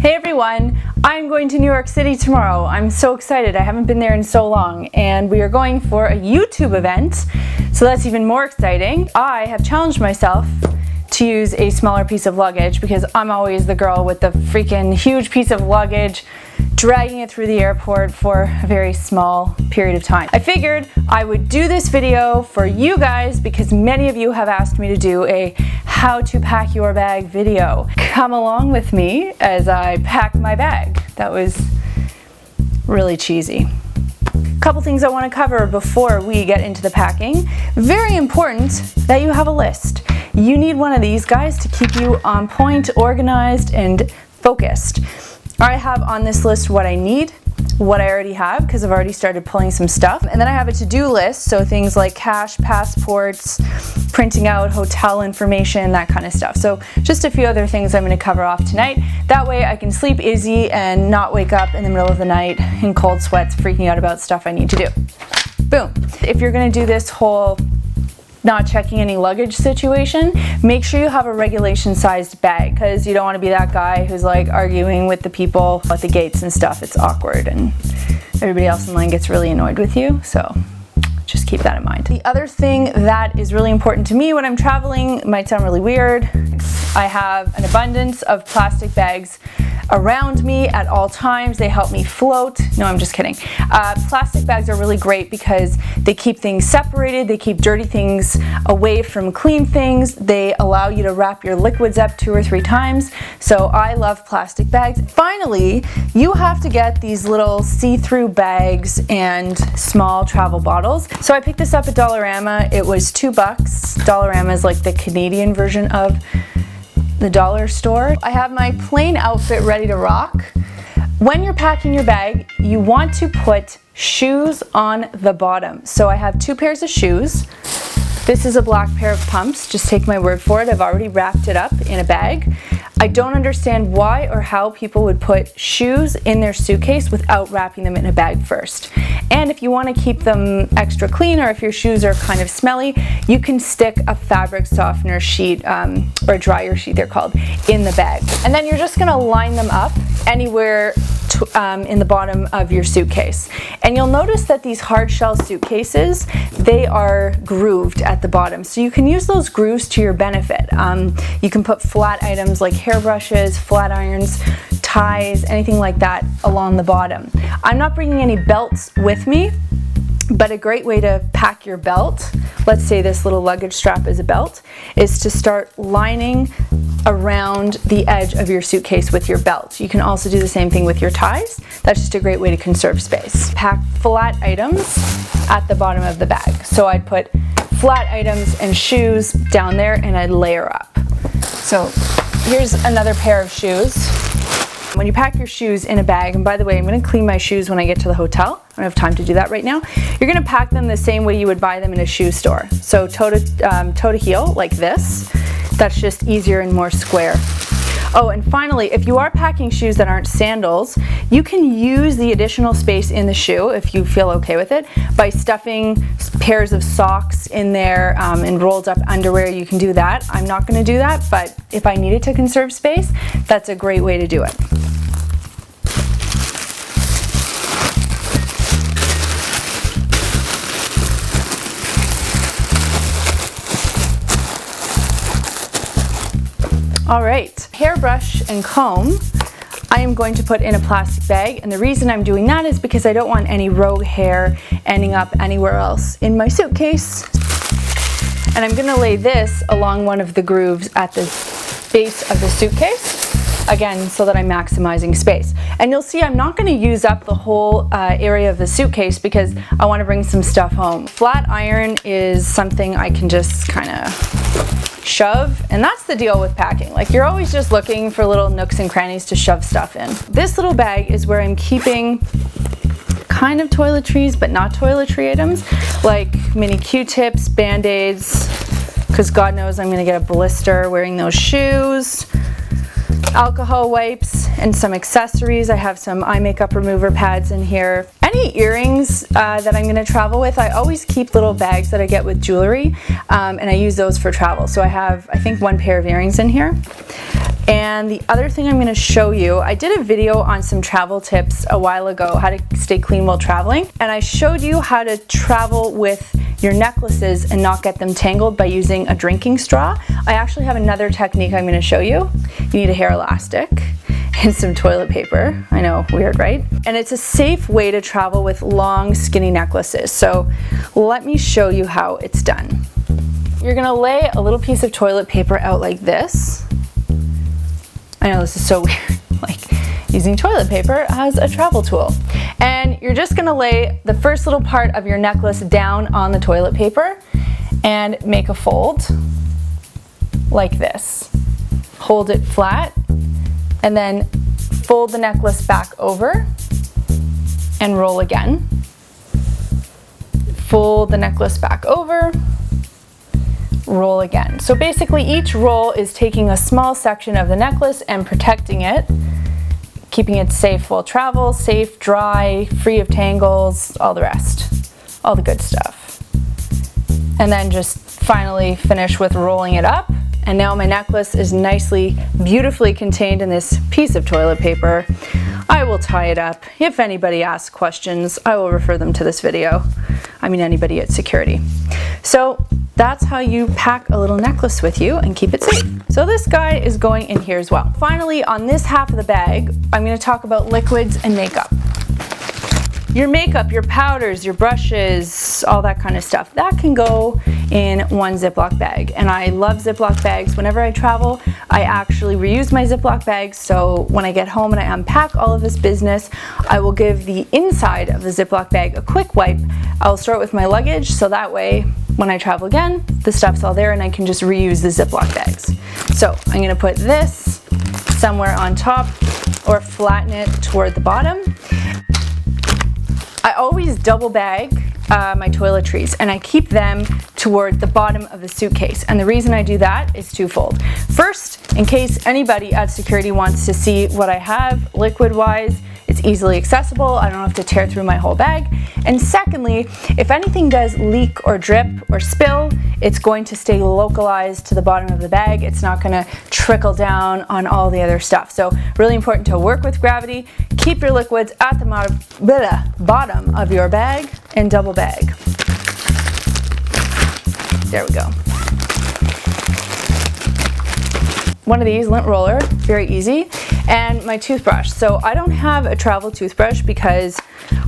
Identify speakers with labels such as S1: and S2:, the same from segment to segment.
S1: Hey everyone, I'm going to New York City tomorrow. I'm so excited. I haven't been there in so long, and we are going for a YouTube event, so that's even more exciting. I have challenged myself to use a smaller piece of luggage because I'm always the girl with the freaking huge piece of luggage dragging it through the airport for a very small period of time. I figured I would do this video for you guys because many of you have asked me to do a how to pack your bag video. Come along with me as I pack my bag. That was really cheesy. Couple things I want to cover before we get into the packing. Very important that you have a list. You need one of these guys to keep you on point, organized, and focused. I have on this list what I need, what I already have, because I've already started pulling some stuff. And then I have a to-do list, so things like cash, passports, printing out hotel information, that kind of stuff. So just a few other things I'm going to cover off tonight. That way I can sleep easy and not wake up in the middle of the night in cold sweats freaking out about stuff I need to do. Boom. If you're going to do this whole not checking any luggage situation, make sure you have a regulation sized bag, because you don't want to be that guy who's like arguing with the people at the gates and stuff. It's awkward and everybody else in line gets really annoyed with you, so just keep that in mind. The other thing that is really important to me when I'm traveling, it might sound really weird, I have an abundance of plastic bags around me at all times. They help me float. No, I'm just kidding. Plastic bags are really great because they keep things separated, they keep dirty things away from clean things, they allow you to wrap your liquids up 2 or 3 times. So I love plastic bags. Finally, you have to get these little see-through bags and small travel bottles. So I picked this up at Dollarama. It was $2. Dollarama is like the Canadian version of the dollar store. I have my plain outfit ready to rock. When you're packing your bag, you want to put shoes on the bottom. So I have 2 pairs of shoes. This is a black pair of pumps. Just take my word for it. I've already wrapped it up in a bag. I don't understand why or how people would put shoes in their suitcase without wrapping them in a bag first. And if you want to keep them extra clean, or if your shoes are kind of smelly, you can stick a fabric softener sheet, or a dryer sheet they're called, in the bag. And then you're just going to line them up anywhere in the bottom of your suitcase. And you'll notice that these hard shell suitcases, they are grooved at the bottom. So you can use those grooves to your benefit. You can put flat items like hairbrushes, flat irons, ties, anything like that along the bottom. I'm not bringing any belts with me, but a great way to pack your belt, let's say this little luggage strap is a belt, is to start lining around the edge of your suitcase with your belt. You can also do the same thing with your ties. That's just a great way to conserve space. Pack flat items at the bottom of the bag. So I'd put flat items and shoes down there and I'd layer up. So here's another pair of shoes. When you pack your shoes in a bag, and by the way, I'm going to clean my shoes when I get to the hotel. I don't have time to do that right now. You're going to pack them the same way you would buy them in a shoe store. So toe to heel, like this. That's just easier and more square. Oh, and finally, if you are packing shoes that aren't sandals, you can use the additional space in the shoe, if you feel okay with it, by stuffing pairs of socks in there and rolled up underwear. You can do that. I'm not going to do that, but if I needed to conserve space, that's a great way to do it. All right, hairbrush and comb I am going to put in a plastic bag, and the reason I'm doing that is because I don't want any rogue hair ending up anywhere else in my suitcase. And I'm going to lay this along one of the grooves at the base of the suitcase, again, so that I'm maximizing space. And you'll see I'm not going to use up the whole area of the suitcase because I want to bring some stuff home. Flat iron is something I can just kind of shove, and that's the deal with packing. Like, you're always just looking for little nooks and crannies to shove stuff in. This little bag is where I'm keeping kind of toiletries, but not toiletry items, like mini Q-tips, Band-Aids, because God knows I'm going to get a blister wearing those shoes, alcohol wipes, and some accessories. I have some eye makeup remover pads in here, Any earrings that I'm going to travel with, I always keep little bags that I get with jewelry, and I use those for travel. So I have, I think, one pair of earrings in here. And the other thing I'm going to show you, I did a video on some travel tips a while ago, how to stay clean while traveling, and I showed you how to travel with your necklaces and not get them tangled by using a drinking straw. I actually have another technique I'm going to show you. You need a hair elastic and some toilet paper. I know, weird, right? And it's a safe way to travel with long, skinny necklaces. So let me show you how it's done. You're gonna lay a little piece of toilet paper out like this. I know this is so weird, like using toilet paper as a travel tool. And you're just gonna lay the first little part of your necklace down on the toilet paper and make a fold like this. Hold it flat, and then fold the necklace back over and roll again. Fold the necklace back over, roll again. So basically each roll is taking a small section of the necklace and protecting it, keeping it safe while travel, safe, dry, free of tangles, all the rest, all the good stuff. And then just finally finish with rolling it up. And now my necklace is nicely, beautifully contained in this piece of toilet paper. I will tie it up. If anybody asks questions, I will refer them to this video. I mean, anybody at security. So that's how you pack a little necklace with you and keep it safe. So this guy is going in here as well. Finally, on this half of the bag, I'm going to talk about liquids and makeup. Your makeup, your powders, your brushes, all that kind of stuff, that can go in one Ziploc bag. And I love Ziploc bags. Whenever I travel, I actually reuse my Ziploc bags. So when I get home and I unpack all of this business, I will give the inside of the Ziploc bag a quick wipe. I'll store it with my luggage, so that way when I travel again, the stuff's all there and I can just reuse the Ziploc bags. So I'm gonna put this somewhere on top or flatten it toward the bottom. I always double bag my toiletries, and I keep them toward the bottom of the suitcase. And the reason I do that is twofold. First, in case anybody at security wants to see what I have liquid-wise, it's easily accessible. I don't have to tear through my whole bag. And secondly, if anything does leak or drip or spill, it's going to stay localized to the bottom of the bag. It's not gonna trickle down on all the other stuff. So really important to work with gravity. Keep your liquids at the bottom of your bag and double bag. There we go. One of these, lint roller, very easy, and my toothbrush. So I don't have a travel toothbrush because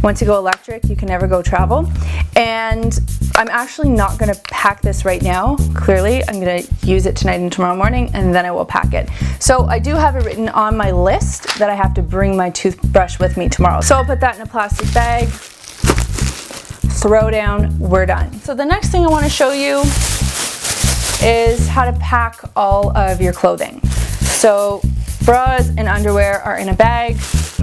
S1: once you go electric, you can never go travel. And I'm actually not gonna pack this right now, clearly. I'm gonna use it tonight and tomorrow morning, and then I will pack it. So I do have it written on my list that I have to bring my toothbrush with me tomorrow. So I'll put that in a plastic bag, throw down, we're done. So the next thing I wanna show you is how to pack all of your clothing. So bras and underwear are in a bag.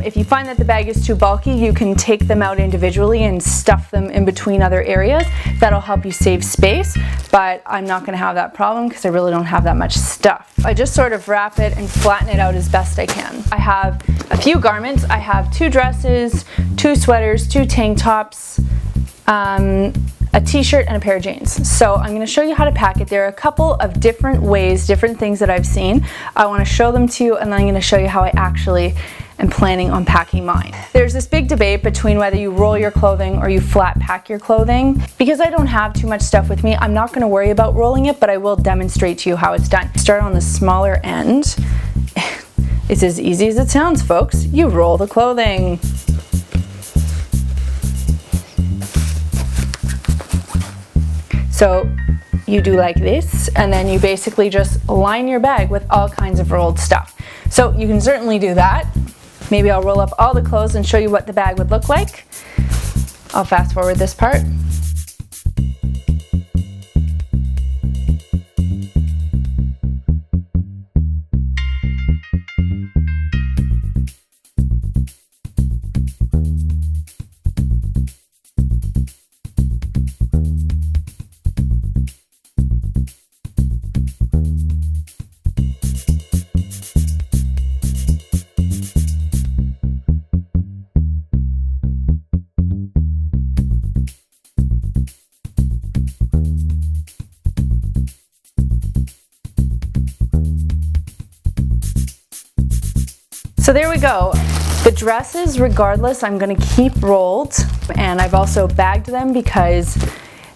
S1: If you find that the bag is too bulky, you can take them out individually and stuff them in between other areas. That'll help you save space, but I'm not gonna have that problem because I really don't have that much stuff. I just sort of wrap it and flatten it out as best I can. I have a few garments. I have 2 dresses, 2 sweaters, 2 tank tops, a t-shirt and a pair of jeans. So I'm going to show you how to pack it. There are a couple of different ways, different things that I've seen. I want to show them to you, and then I'm going to show you how I actually am planning on packing mine. There's this big debate between whether you roll your clothing or you flat pack your clothing. Because I don't have too much stuff with me, I'm not going to worry about rolling it, but I will demonstrate to you how it's done. Start on the smaller end. It's as easy as it sounds, folks. You roll the clothing. So you do like this, and then you basically just line your bag with all kinds of rolled stuff. So you can certainly do that. Maybe I'll roll up all the clothes and show you what the bag would look like. I'll fast forward this part. So there we go. The dresses, regardless, I'm going to keep rolled, and I've also bagged them because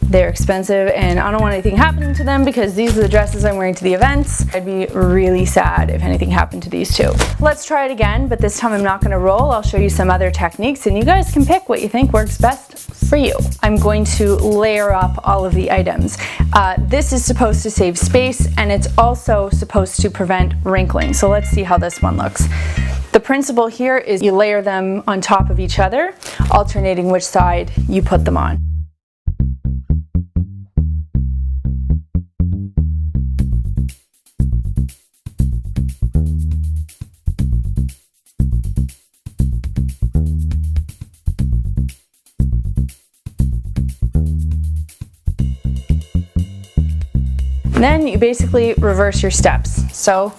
S1: they're expensive and I don't want anything happening to them, because these are the dresses I'm wearing to the events. I'd be really sad if anything happened to these two. Let's try it again, but this time I'm not going to roll. I'll show you some other techniques and you guys can pick what you think works best for you. I'm going to layer up all of the items. This is supposed to save space, and it's also supposed to prevent wrinkling. So let's see how this one looks. The principle here is you layer them on top of each other, alternating which side you put them on. Then you basically reverse your steps. So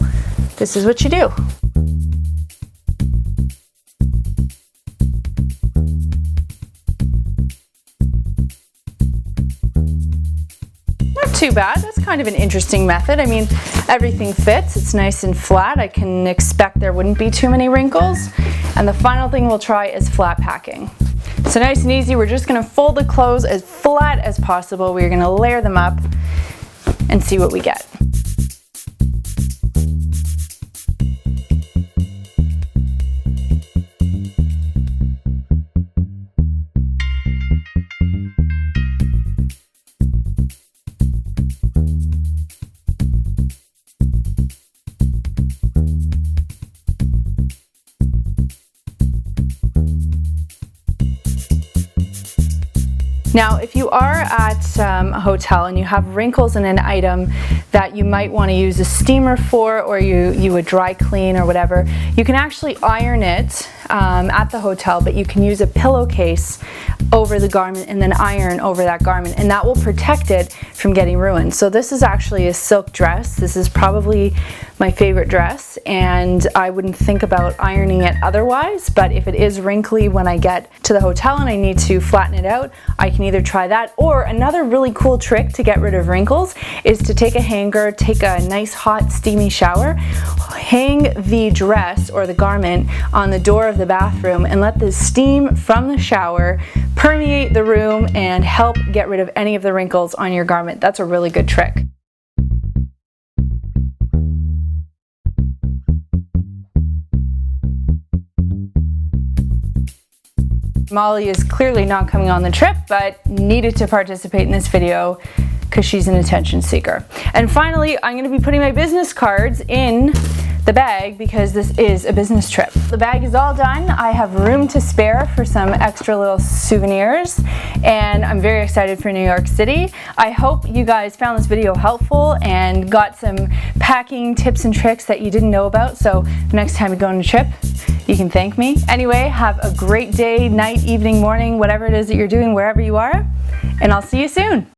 S1: this is what you do. Not too bad. That's kind of an interesting method. I mean, everything fits. It's nice and flat. I can expect there wouldn't be too many wrinkles. And the final thing we'll try is flat packing. So nice and easy. We're just going to fold the clothes as flat as possible. We're going to layer them up and see what we get. Now, if you are at a hotel and you have wrinkles in an item that you might want to use a steamer for, or you would dry clean or whatever, you can actually iron it at the hotel, but you can use a pillowcase over the garment and then iron over that garment, and that will protect it from getting ruined. So this is actually a silk dress. This is probably my favorite dress, and I wouldn't think about ironing it otherwise, but if it is wrinkly when I get to the hotel and I need to flatten it out, I can either try that, or another really cool trick to get rid of wrinkles is to take a hanger, take a nice hot steamy shower, hang the dress or the garment on the door of the bathroom and let the steam from the shower permeate the room and help get rid of any of the wrinkles on your garment. That's a really good trick. Molly is clearly not coming on the trip, but needed to participate in this video because she's an attention seeker. And finally, I'm going to be putting my business cards in the bag because this is a business trip. The bag is all done. I have room to spare for some extra little souvenirs, and I'm very excited for New York City. I hope you guys found this video helpful and got some packing tips and tricks that you didn't know about, so next time you go on a trip, you can thank me. Anyway, have a great day, night, evening, morning, whatever it is that you're doing, wherever you are, and I'll see you soon.